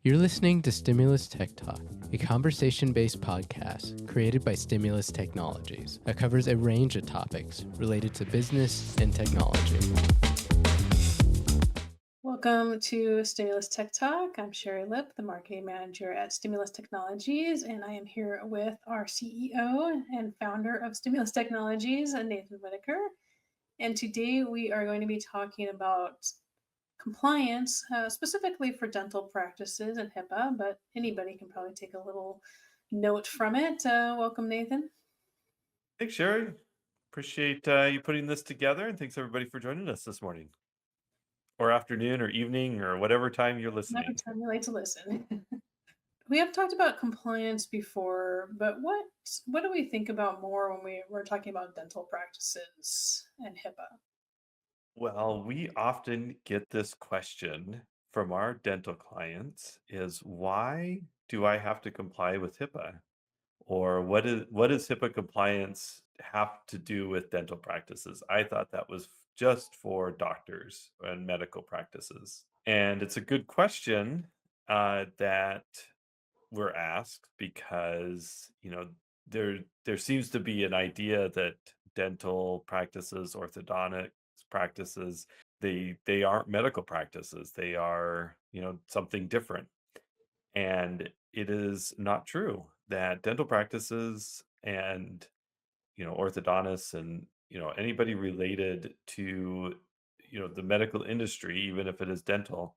You're listening to Stimulus Tech Talk, a conversation-based podcast created by Stimulus Technologies that covers a range of topics related to business and technology. Welcome to Stimulus Tech Talk. I'm Sherry Lipp, the marketing manager at Stimulus Technologies, and I am here with our CEO and founder of Stimulus Technologies, Nathan Whittacre. And today we are going to be talking about compliance, specifically for dental practices and HIPAA, but anybody can probably take a little note from it. Welcome, Nathan. Thanks, Sherry. Appreciate you putting this together, and thanks everybody for joining us this morning, or afternoon, or evening, or whatever time you're Whatever listening. time you like to listen. We have talked about compliance before, but what do we think about more when we're talking about dental practices and HIPAA? Well, we often get this question from our dental clients: is why do I have to comply with HIPAA? Or what does HIPAA compliance have to do with dental practices? I thought that was just for doctors and medical practices. And it's a good question that we're asked because, there seems to be an idea that dental practices, orthodontic practices, they aren't medical practices. They are, something different. And it is not true that dental practices and, orthodontists and, anybody related to, the medical industry, even if it is dental,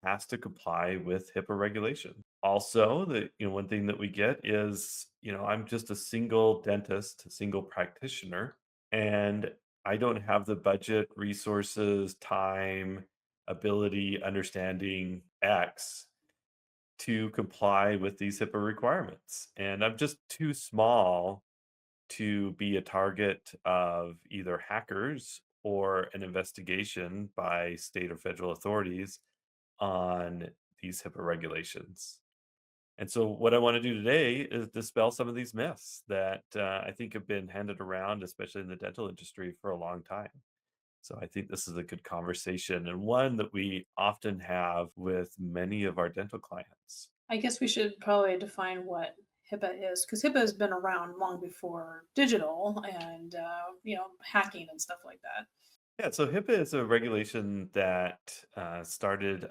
has to comply with HIPAA regulation. Also, one thing that we get is, I'm just a single dentist, a single practitioner, and I don't have the budget, resources, time, ability, understanding X to comply with these HIPAA requirements. And I'm just too small to be a target of either hackers or an investigation by state or federal authorities on these HIPAA regulations. And so, what I want to do today is dispel some of these myths that I think have been handed around, especially in the dental industry, for a long time. So, I think this is a good conversation and one that we often have with many of our dental clients. I guess we should probably define what HIPAA is because HIPAA has been around long before digital and hacking and stuff like that. Yeah, so HIPAA is a regulation that started,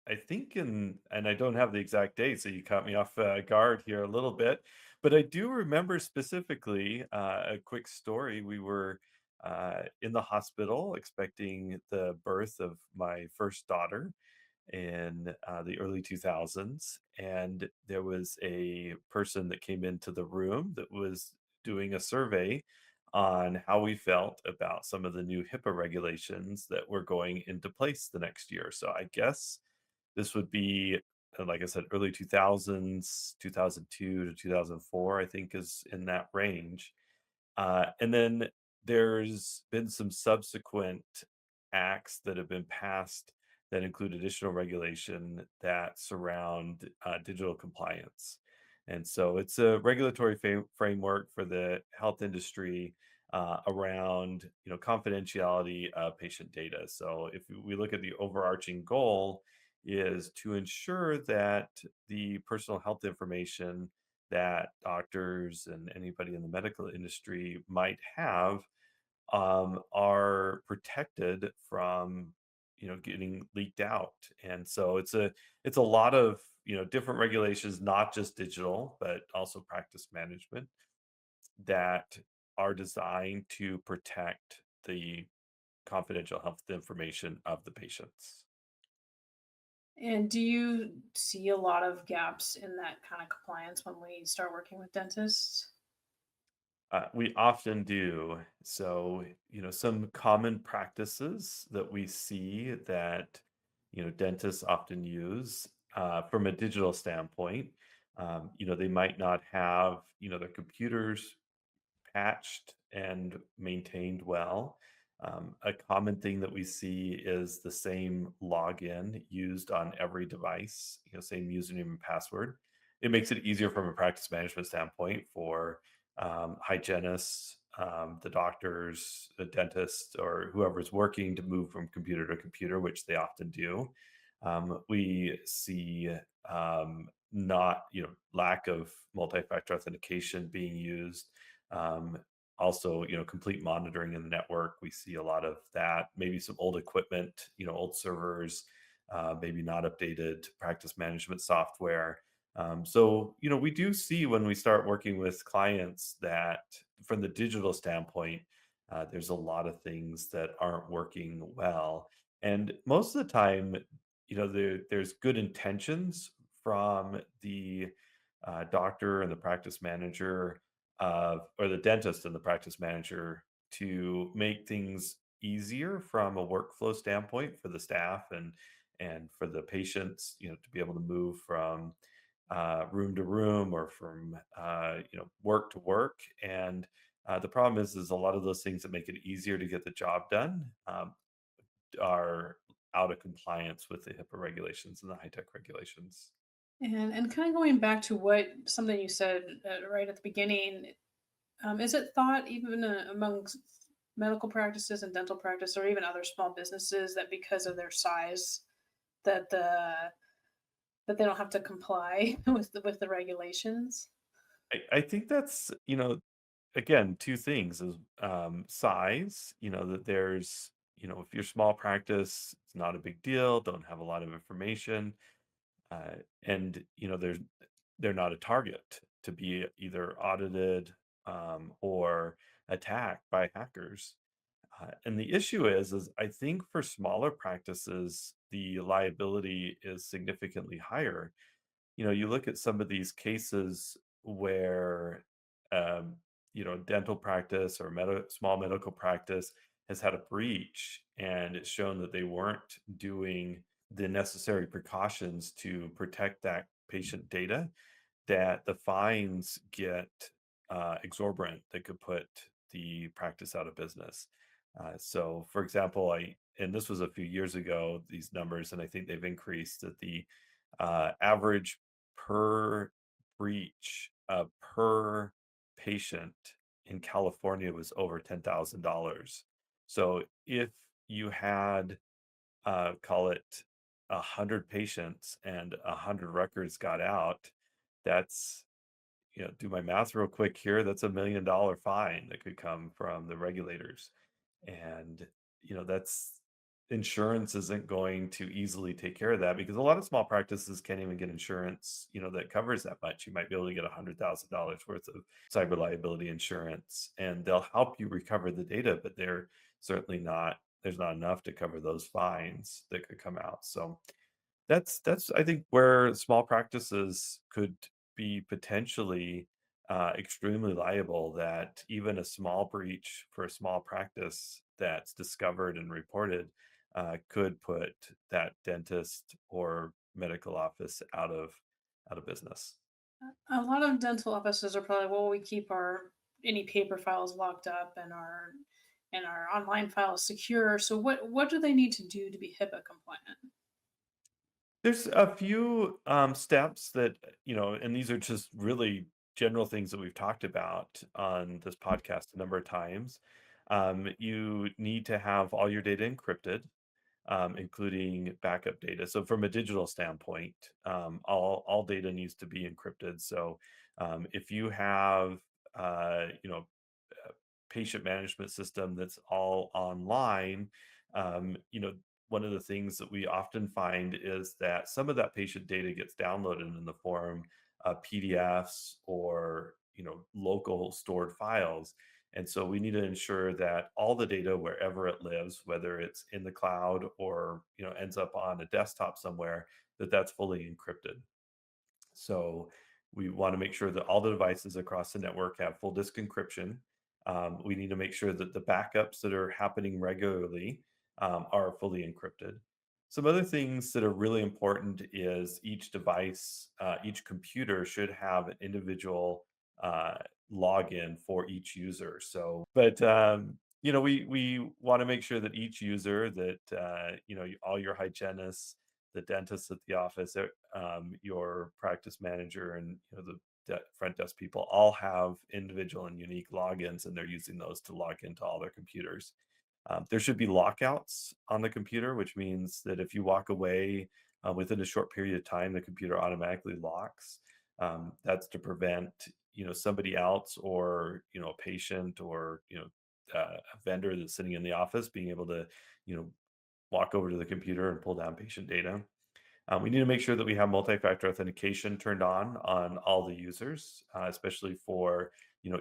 I think, and I don't have the exact date, so you caught me off guard here a little bit, but I do remember specifically a quick story. We were in the hospital expecting the birth of my first daughter in the early 2000s, and there was a person that came into the room that was doing a survey on how we felt about some of the new HIPAA regulations that were going into place the next year. So I guess this would be, like I said, early 2000s, 2002 to 2004, I think is in that range. And then there's been some subsequent acts that have been passed that include additional regulation that surround digital compliance. And so it's a regulatory framework for the health industry around, confidentiality of patient data. So if we look at the overarching goal is to ensure that the personal health information that doctors and anybody in the medical industry might have are protected from getting leaked out. And so it's a lot of different regulations, not just digital but also practice management, that are designed to protect the confidential health information of the patients. And do you see a lot of gaps in that kind of compliance when we start working with dentists? We often do. So, some common practices that we see that, dentists often use from a digital standpoint, they might not have, their computers patched and maintained well. A common thing that we see is the same login used on every device, same username and password. It makes it easier from a practice management standpoint for hygienists, the doctors, the dentists, or whoever's working to move from computer to computer, which they often do. We see not, lack of multi-factor authentication being used. Um, Also, complete monitoring in the network. We see a lot of that. Maybe some old equipment, old servers, maybe not updated practice management software. So, we do see when we start working with clients that from the digital standpoint, there's a lot of things that aren't working well. And most of the time, there's good intentions from the doctor and the practice manager, or the dentist and the practice manager, to make things easier from a workflow standpoint for the staff and for the patients, to be able to move from room to room or from work to work. And the problem is a lot of those things that make it easier to get the job done are out of compliance with the HIPAA regulations and the high tech regulations. And kind of going back to what something you said right at the beginning, is it thought even amongst medical practices and dental practice, or even other small businesses, that because of their size, that that they don't have to comply with the regulations? I think that's, again, two things is size, that there's, if you're small practice, it's not a big deal, don't have a lot of information. And, they're not a target to be either audited or attacked by hackers. And the issue is I think for smaller practices, the liability is significantly higher. You look at some of these cases where, um, dental practice or small medical practice has had a breach, and it's shown that they weren't doing the necessary precautions to protect that patient data, that the fines get exorbitant that could put the practice out of business. So, for example, and this was a few years ago, these numbers, and I think they've increased, that the average per breach per patient in California was over $10,000. So if you had, call it 100 patients and 100 records got out, that's, do my math real quick here. That's $1 million fine that could come from the regulators. And, that's insurance isn't going to easily take care of that, because a lot of small practices can't even get insurance, that covers that much. You might be able to get $100,000 worth of cyber liability insurance, and they'll help you recover the data, but they're certainly not, there's not enough to cover those fines that could come out. So that's I think where small practices could be potentially extremely liable, that even a small breach for a small practice that's discovered and reported could put that dentist or medical office out of business. A lot of dental offices are probably, well, we keep our any paper files locked up and our online files secure. So what do they need to do to be HIPAA compliant? There's a few steps that, and these are just really general things that we've talked about on this podcast a number of times. You need to have all your data encrypted, including backup data. So from a digital standpoint, all data needs to be encrypted. So if you have, a patient management system that's all online, one of the things that we often find is that some of that patient data gets downloaded in the form of PDFs or, local stored files. And so we need to ensure that all the data, wherever it lives, whether it's in the cloud or, ends up on a desktop somewhere, that that's fully encrypted. So we want to make sure that all the devices across the network have full disk encryption. We need to make sure that the backups that are happening regularly are fully encrypted. Some other things that are really important is each device, each computer should have an individual uh, login for each user. So, but we want to make sure that each user, that all your hygienists, the dentist at the office, your practice manager, and the front desk people all have individual and unique logins, and they're using those to log into all their computers. There should be lockouts on the computer, which means that if you walk away within a short period of time, the computer automatically locks. That's to prevent, somebody else or, a patient or, a vendor that's sitting in the office being able to, you know, walk over to the computer and pull down patient data. We need to make sure that we have multi-factor authentication turned on all the users, especially for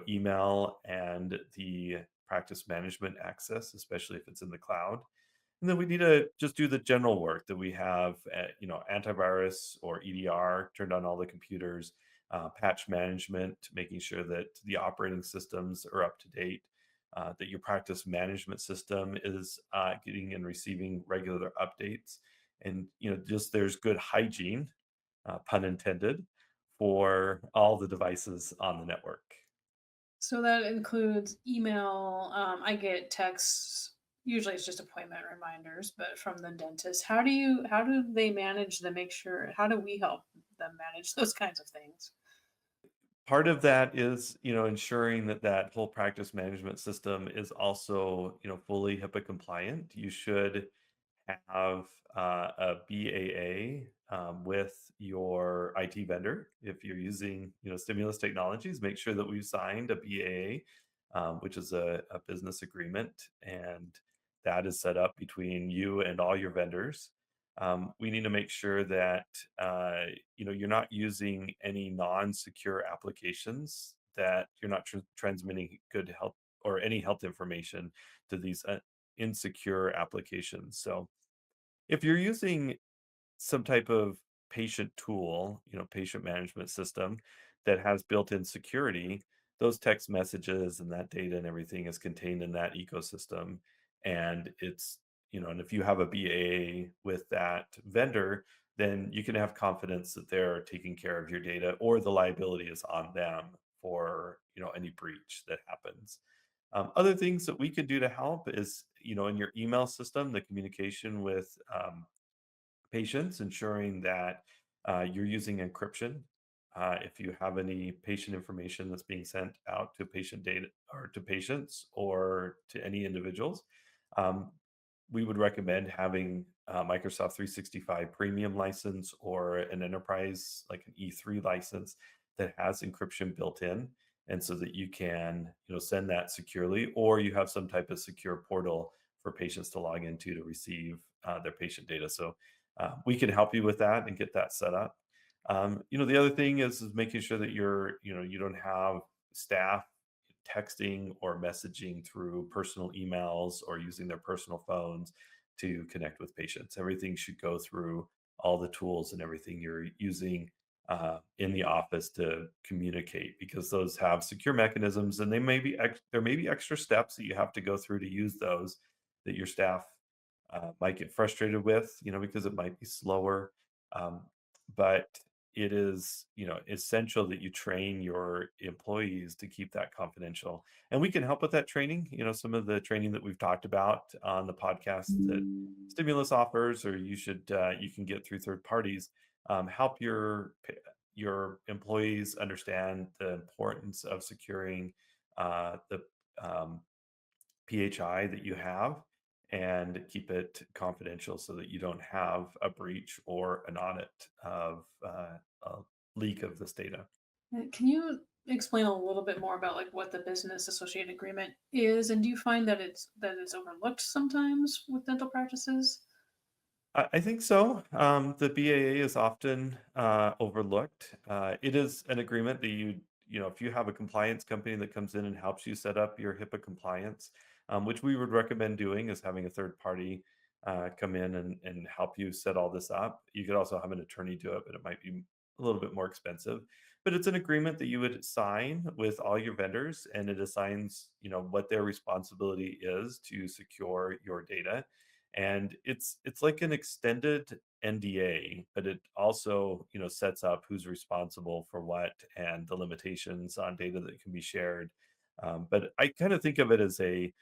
email and the practice management access, especially if it's in the cloud. And then we need to just do the general work that we have, antivirus or EDR turned on all the computers, patch management, making sure that the operating systems are up to date, that your practice management system is getting and receiving regular updates, and just there's good hygiene, pun intended, for all the devices on the network. So that includes email. I get texts. Usually it's just appointment reminders, but from the dentist. How do they manage to make sure? How do we help them manage those kinds of things? Part of that is, ensuring that that whole practice management system is also, fully HIPAA compliant. You should have a BAA with your IT vendor. If you're using, Stimulus Technologies, make sure that we've signed a BAA, which is a business agreement, and that is set up between you and all your vendors. We need to make sure that you're not using any non-secure applications, that you're not transmitting good health or any health information to these insecure applications. So if you're using some type of patient tool, patient management system that has built-in security, those text messages and that data and everything is contained in that ecosystem. And and if you have a BAA with that vendor, then you can have confidence that they're taking care of your data or the liability is on them for, any breach that happens. Other things that we could do to help is, in your email system, the communication with patients, ensuring that you're using encryption. If you have any patient information that's being sent out to patient data or to patients or to any individuals, um, we would recommend having a Microsoft 365 premium license or an enterprise like an E3 license that has encryption built in. And so that you can, send that securely, or you have some type of secure portal for patients to log into to receive their patient data. So we can help you with that and get that set up. The other thing is making sure that you don't have staff texting or messaging through personal emails or using their personal phones to connect with patients. Everything should go through all the tools and everything you're using in the office to communicate, because those have secure mechanisms, and there may be extra steps that you have to go through to use those, that your staff might get frustrated with, because it might be slower. Um, but it is, essential that you train your employees to keep that confidential. And we can help with that training. Some of the training that we've talked about on the podcast that Stimulus offers, or you can get through third parties, help your employees understand the importance of securing the um, PHI that you have, and keep it confidential so that you don't have a breach or an audit of a leak of this data. Can you explain a little bit more about like what the business associated agreement is, and do you find that it's overlooked sometimes with dental practices? I think so. The BAA is often overlooked. It is an agreement that if you have a compliance company that comes in and helps you set up your HIPAA compliance, which we would recommend doing, is having a third party come in and help you set all this up. You could also have an attorney do it, but it might be a little bit more expensive. But it's an agreement that you would sign with all your vendors, and it assigns, what their responsibility is to secure your data. And it's like an extended NDA, but it also sets up who's responsible for what and the limitations on data that can be shared. But I kind of think of it as a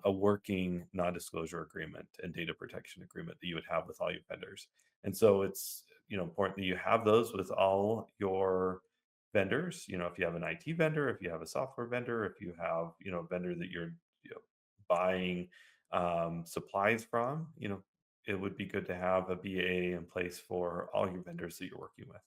working non-disclosure agreement and data protection agreement that you would have with all your vendors. And so it's important that you have those with all your vendors. If you have an IT vendor, if you have a software vendor, if you have a vendor that you're buying supplies from, it would be good to have a BAA in place for all your vendors that you're working with.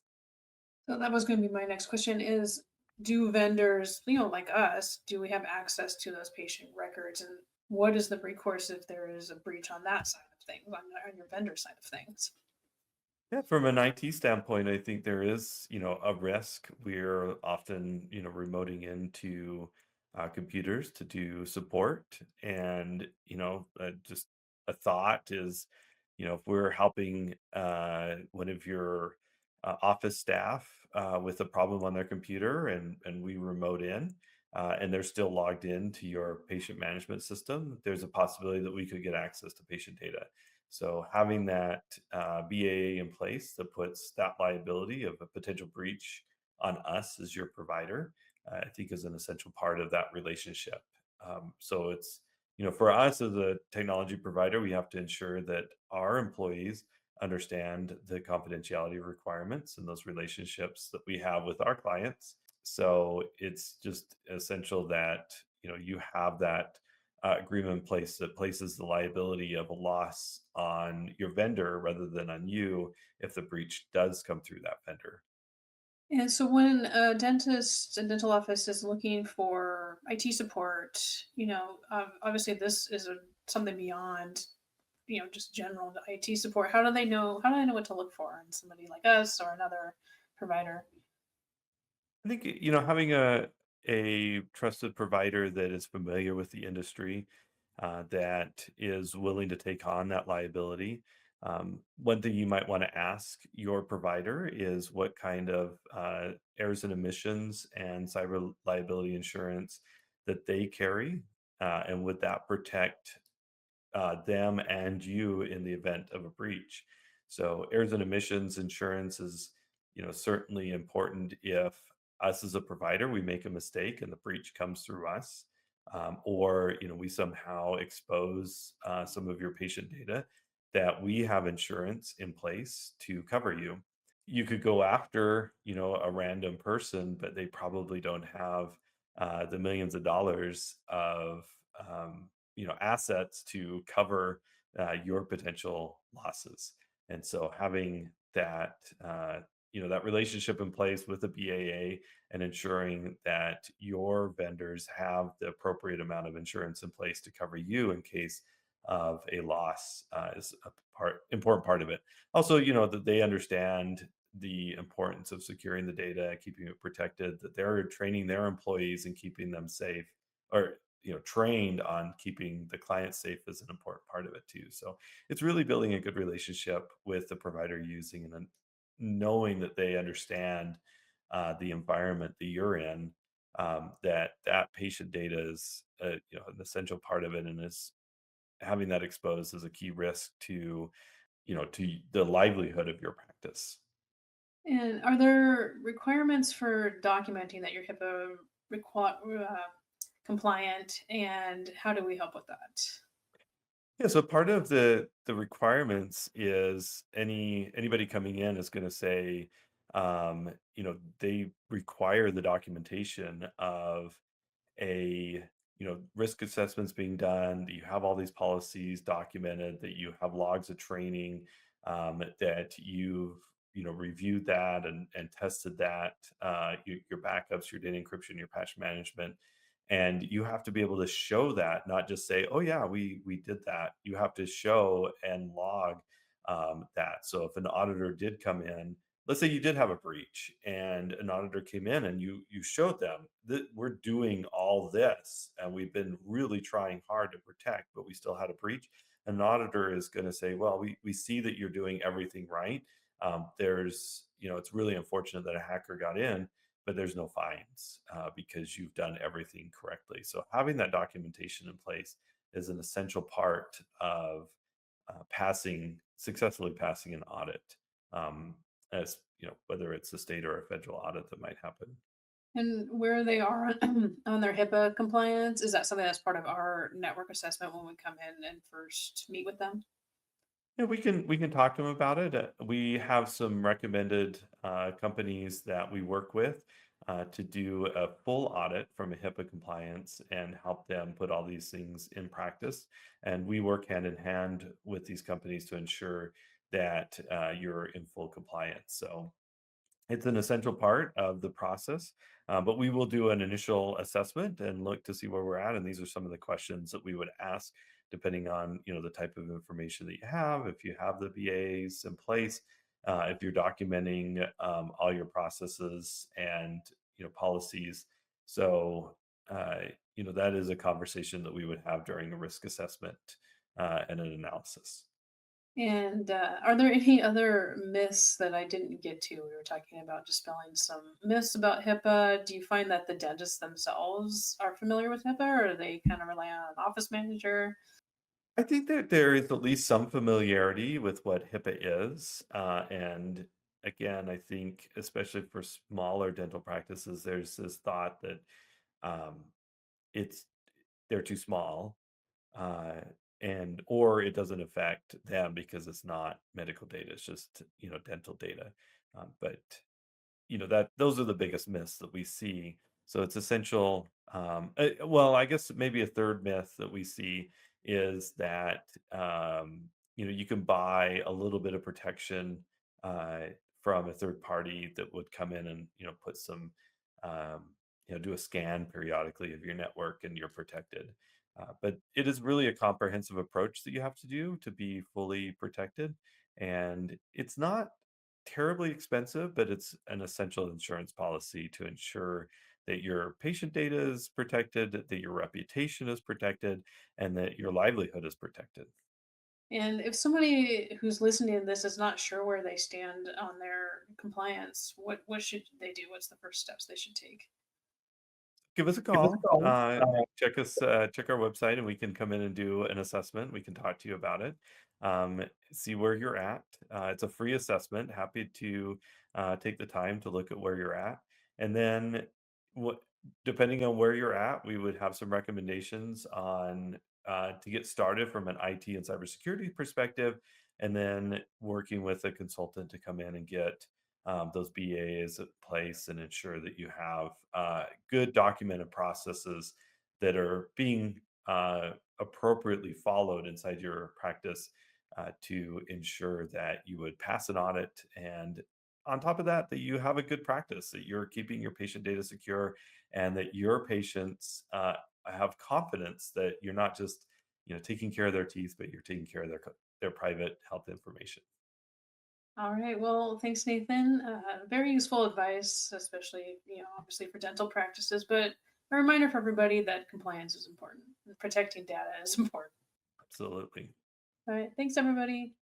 So that was going to be my next question is, do vendors, like us, do we have access to those patient records? And what is the recourse if there is a breach on that side of things, on your vendor side of things? Yeah, from an IT standpoint, I think there is, a risk. We're often, remoting into computers to do support. And, just a thought is, if we're helping one of your office staff with a problem on their computer and we remote in and they're still logged in to your patient management system, there's a possibility that we could get access to patient data. So having that BAA in place that puts that liability of a potential breach on us as your provider, I think is an essential part of that relationship. So it's, for us as a technology provider, we have to ensure that our employees understand the confidentiality requirements and those relationships that we have with our clients. So it's just essential that, you have that agreement in place that places the liability of a loss on your vendor rather than on you if the breach does come through that vendor. And so when a dentist and dental office is looking for IT support, obviously this is something beyond, just general IT support. How do they know? How do they know what to look for in somebody like us or another provider? I think having a trusted provider that is familiar with the industry, that is willing to take on that liability. One thing you might want to ask your provider is what kind of errors and emissions and cyber liability insurance that they carry, and would that protect them and you in the event of a breach. So errors and emissions insurance is, certainly important if us as a provider we make a mistake and the breach comes through us, or we somehow expose some of your patient data, that we have insurance in place to cover you. You could go after a random person, but they probably don't have the millions of dollars of assets to cover your potential losses. And so having that that relationship in place with the BAA and ensuring that your vendors have the appropriate amount of insurance in place to cover you in case of a loss is a important part of it. Also, that they understand the importance of securing the data, keeping it protected, that they're training their employees and keeping them safe, or trained on keeping the client safe is an important part of it too. So it's really building a good relationship with the provider you're using, and then knowing that they understand the environment that you're in, that patient data is an essential part of it, and is having that exposed is a key risk to to the livelihood of your practice. And are there requirements for documenting that you're HIPAA compliant? And how do we help with that? Yeah, so part of the requirements is anybody coming in is going to say, they require the documentation of a risk assessments being done, that you have all these policies documented, that you have logs of training, that you've reviewed that and tested that, your backups, your data encryption, your patch management. And you have to be able to show that, not just say, oh yeah, we did that. You have to show and log that. So if an auditor did come in, let's say you did have a breach and an auditor came in and you showed them that we're doing all this and we've been really trying hard to protect, but we still had a breach. An auditor is going to say, well, we see that you're doing everything right. There's, it's really unfortunate that a hacker got in, but there's no fines because you've done everything correctly. So having that documentation in place is an essential part of successfully passing an audit, as whether it's a state or a federal audit that might happen. And where they are on their HIPAA compliance, is that something that's part of our network assessment when we come in and first meet with them? Yeah, we can talk to them about it. We have some recommended companies that we work with. to do a full audit from a HIPAA compliance and help them put all these things in practice. And we work hand in hand with these companies to ensure that you're in full compliance. So it's an essential part of the process, but we will do an initial assessment and look to see where we're at. And these are some of the questions that we would ask, depending on the type of information that you have. If you have the BAs in place, if you're documenting all your processes and policies. So that is a conversation that we would have during a risk assessment and an analysis. And are there any other myths that I didn't get to? We were talking about dispelling some myths about HIPAA. Do you find that the dentists themselves are familiar with HIPAA, or do they kind of rely on an office manager? I think that there is at least some familiarity with what HIPAA is. And again, I think, especially for smaller dental practices, there's this thought that um, it's they're too small, uh, and or it doesn't affect them because it's not medical data; it's just dental data. But that those are the biggest myths that we see. So it's essential. Well, I guess maybe a third myth that we see is that you can buy a little bit of protection uh, from a third party that would come in and put some um, do a scan periodically of your network and you're protected. But it is really a comprehensive approach that you have to do to be fully protected, and it's not terribly expensive, but it's an essential insurance policy to ensure that your patient data is protected, that your reputation is protected, and that your livelihood is protected. And if somebody who's listening to this is not sure where they stand on their compliance, what should they do? What's the first steps they should take? Give us a Give us a call. call. Check our website, and we can come in and do an assessment. We can talk to you about it. Um, See where you're at. It's a free assessment. Happy to take the time to look at where you're at, and then what, depending on where you're at, we would have some recommendations on to get started from an IT and cybersecurity perspective, and then working with a consultant to come in and get those BAs in place and ensure that you have good documented processes that are being appropriately followed inside your practice to ensure that you would pass an audit, and on top of that, that you have a good practice, that you're keeping your patient data secure, and that your patients have confidence that you're not just taking care of their teeth, but you're taking care of their private health information. All right. Well, thanks, Nathan. Very useful advice, especially, obviously for dental practices, but a reminder for everybody that compliance is important. Protecting data is important. Absolutely. All right. Thanks, everybody.